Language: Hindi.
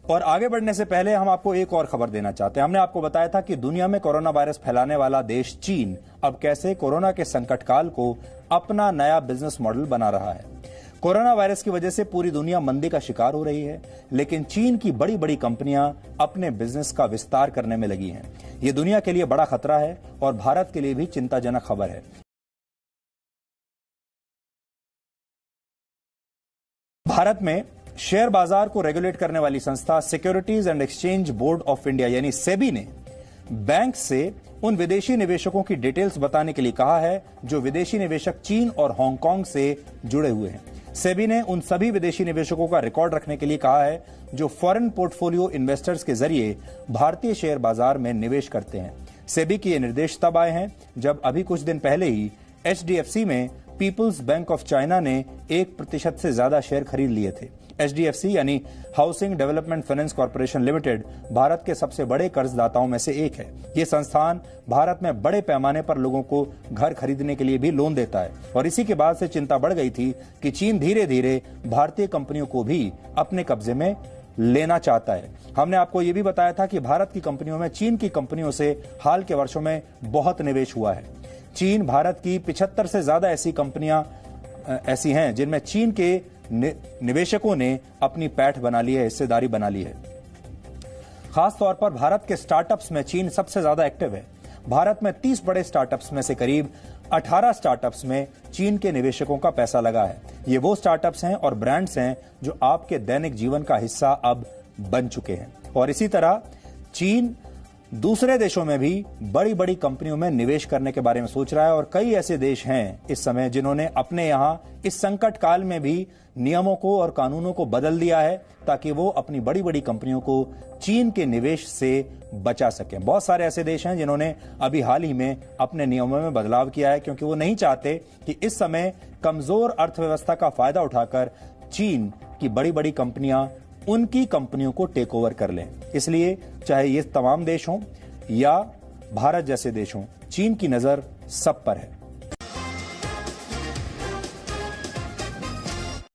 और आगे बढ़ने से पहले हम आपको एक और खबर देना चाहते हैं। हमने आपको बताया था कि दुनिया में कोरोना वायरस फैलाने वाला देश चीन अब कैसे कोरोना के संकट काल को अपना नया बिजनेस मॉडल बना रहा है। कोरोना वायरस की वजह से पूरी दुनिया मंदी का शिकार हो रही है, लेकिन चीन की बड़ी बड़ी कंपनियां अपने बिजनेस का विस्तार करने में लगी हैं। ये दुनिया के लिए बड़ा खतरा है और भारत के लिए भी चिंताजनक खबर है। भारत में शेयर बाजार को रेगुलेट करने वाली संस्था securities and exchange board of India यानी सेबी ने बैंक से उन विदेशी निवेशकों की डिटेल्स बताने के लिए कहा है जो विदेशी निवेशक चीन और हांगकांग से जुड़े हुए हैं। सेबी ने उन सभी विदेशी निवेशकों का रिकॉर्ड रखने के लिए कहा है जो फॉरेन पोर्टफोलियो इन्वेस्टर्स के जरिए भारतीय शेयर बाजार में निवेश करते हैं। सेबी के ये निर्देश तब आए हैं जब अभी कुछ दिन पहले ही एचडीएफसी में पीपुल्स बैंक ऑफ चाइना ने 1% से ज्यादा शेयर खरीद लिए थे। एचडीएफसी यानी housing development finance corporation limited Bharat के सबसे बड़े कर्जदाताओं में से एक है। ये संस्थान भारत में बड़े पैमाने पर लोगों को घर खरीदने के लिए भी लोन देता है और इसी के बाद से चिंता बढ़ गई थी कि चीन धीरे धीरे भारतीय कंपनियों को भी अपने कब्जे में लेना चाहता है। हमने आपको यह भी बताया था कि भारत की कंपनियों में चीन की कंपनियों से हाल के वर्षों में बहुत निवेश हुआ है। चीन भारत की 75 से ज्यादा ऐसी कंपनियां ऐसी हैं जिनमें चीन के निवेशकों ने अपनी पैठ बना ली है, हिस्सेदारी बना ली है। खासतौर पर भारत के स्टार्टअप्स में चीन सबसे ज्यादा एक्टिव है। भारत में 30 बड़े स्टार्टअप्स में से करीब 18 स्टार्टअप्स में चीन के निवेशकों का पैसा लगा है। ये वो स्टार्टअप्स हैं और ब्रांड्स हैं जो आपके दैनिक जीवन का हिस्सा अब बन चुके हैं। और इसी तरह चीन दूसरे देशों में भी बड़ी बड़ी कंपनियों में निवेश करने के बारे में सोच रहा है और कई ऐसे देश हैं इस समय जिन्होंने अपने यहां इस संकट काल में भी नियमों को और कानूनों को बदल दिया है ताकि वो अपनी बड़ी बड़ी कंपनियों को चीन के निवेश से बचा सकें। बहुत सारे ऐसे देश हैं जिन्होंने अभी हाल ही में अपने नियमों में बदलाव किया है क्योंकि वो नहीं चाहते कि इस समय कमजोर अर्थव्यवस्था का फायदा उठाकर चीन की बड़ी बड़ी कंपनियां उनकी कंपनियों को टेक ओवर कर लें। इसलिए चाहे ये तमाम देश हों या भारत जैसे देश हों, चीन की नजर सब पर है।